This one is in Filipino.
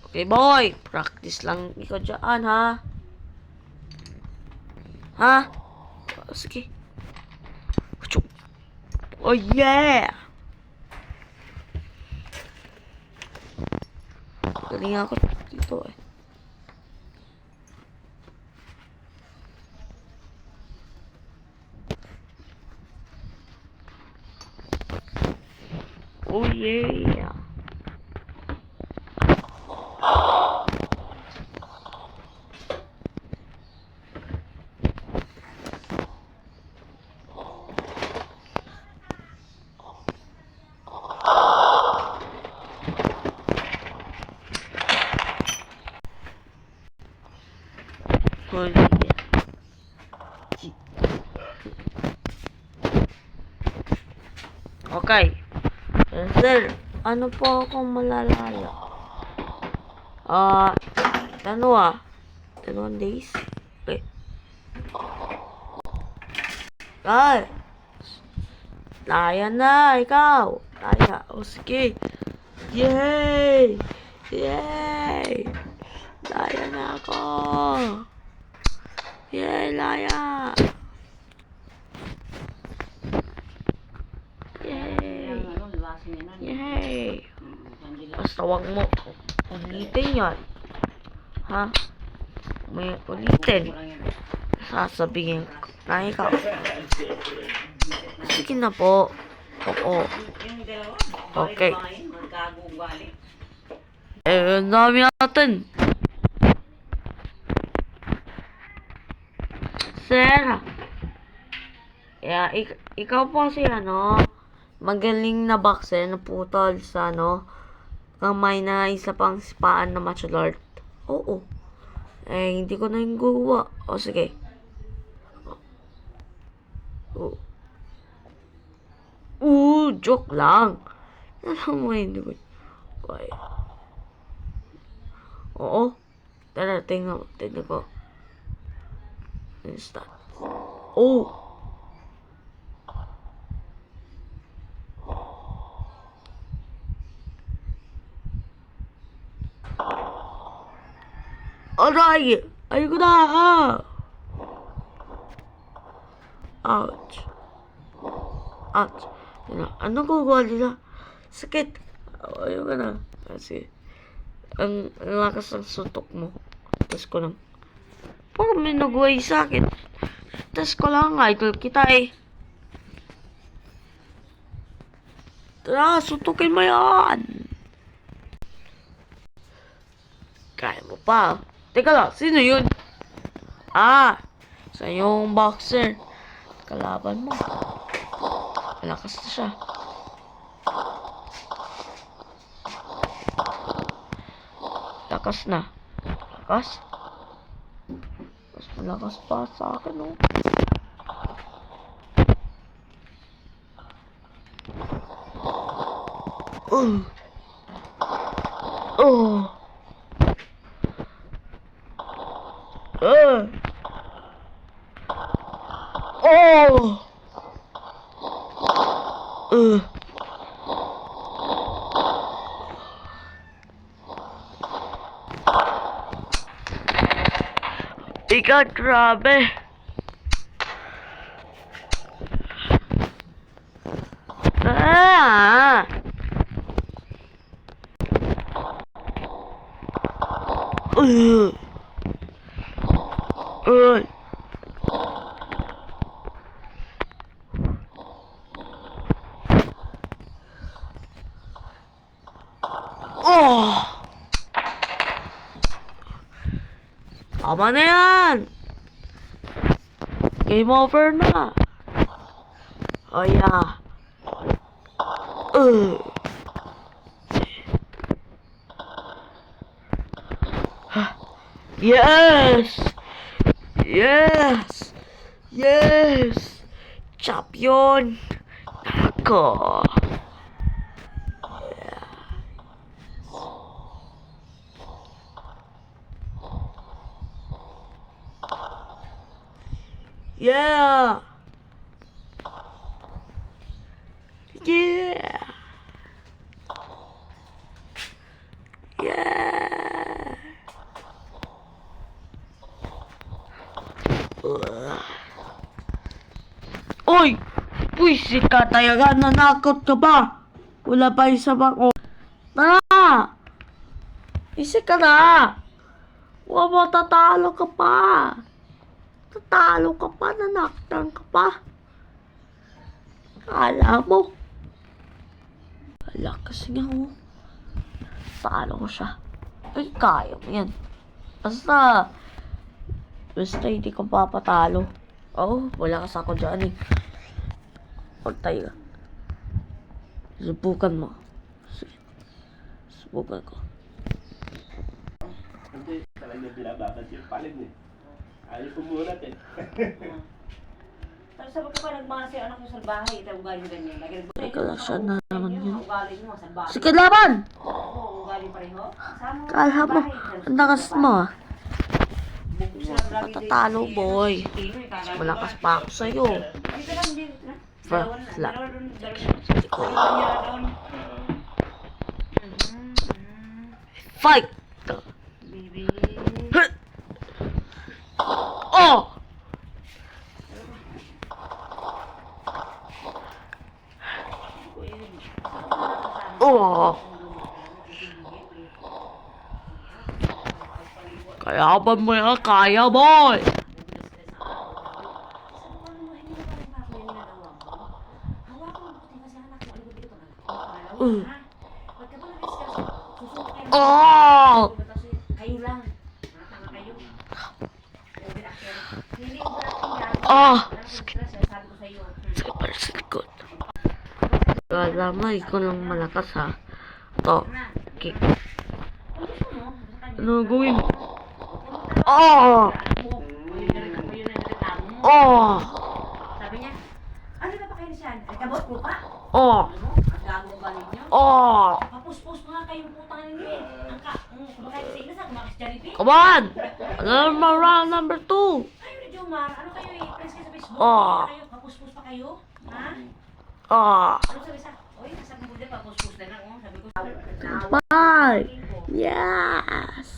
Okay, boy. Practice lang ikaw dyan, ha? Ha? Sige. Oh, yeah! Galing ako dito, eh. Oh, yeah! Oh, yeah. Okay. Sir, ano po akong malalala? 21 days? Okay. Ay! Laya na, ikaw! Laya. O, sige. Yay! Yay! Laya na ako! Yay, laya! Yay! Yay! Basta wag mo ulitin yan. Ha? May ulitin. Sasabihin na ikaw. Sige na po. Oo. Okay. Ang dami natin. Sir. Yeah, ikaw po si magaling na boxer na putol sa kamay na isa pang sipaan na martial art. Oo. Hindi ko na yung gawa. O, sige. Joke lang. Alam mo, hindi ko. Okay. Oo. Tara, tingnan ko. Start. Oh! Aray! Ayoko na! Ouch. Ouch. Anong gagawa nila? Sakit. Ayoko na. Kasi, ang lakas ng suntok mo. Tapos ko lang. Parang may nagway sa akin. Tapos ko lang, idol kita eh. Tara, suntukin mo yan. Kaya mo pa. Teka lang, sino yun? Sa yung boxer. Kalaban mo. Malakas na siya. Lakas na. Lakas? Mas malakas pa sa akin, oh. Oh. Ikaw, grabe. Tama na yan. Game over na. Oh yeah. Yes! Yes! Yes! Champion! Ako! Yeah! Yeah! Yeah! Puisit ka talaga, nanakot ka ba? Wala pa isa ba ko? Tara! Isip ka na! Huwag mo, tatalo ka pa! Tatalo ka pa, nanaktan ka pa! Kala mo! Wala kasi nga mo. Talo ko siya. Ay, kaya mo yan. Basta hindi ko papatalo. Oo, wala kasi ako dyan eh. Pagtay ka. Subukan mo. Sige. Subukan ko. Hindi, talagang binababad yung palid eh. Ayaw pumunat eh. Tapos sabi ko pa nagmasi anak mo sa bahay, ito ugali ganyan. Teka lang, siya na naman yun. Ugali mo sa bahay. Sige, laban! Oo, ugali pareho. Sama Kala mo, ang lakas mo ah. Matatalo Matatalo, boy. Malakas pa ako sa'yo. Dito lang, dito lang. Flat. Ko. Fight! Baby. Oh! Oh! Kaya ba mo yan? Kaya, boy! Oh! Kayo lang. Tanga kayo. Hindi ko Ah! sabi ko sa'yo. Sige pala sa likod. Wala mo, ikaw lang malakas ha. Ito. Kick. Ano gawin? Oh! Oh! Sabi niya, ano na ba kayo siya? Kabot mo pa? Oh! Ang gago ba ninyo? Oh! Papuspos pa nga kayong putang ninyo eh. Ang kumakain sa ina sa kumakas Jollibee. Come on! Alam mo, round number 2. Kayo ni Jomar, ano kayo eh? Press kayo sa Facebook. Ah. Kayo, papuspos pa kayo? Ha? Ah! Ano sabi sa? Oy, nasabi ko din, papuspos na lang. Oh, sabi ko. Bye! Yes!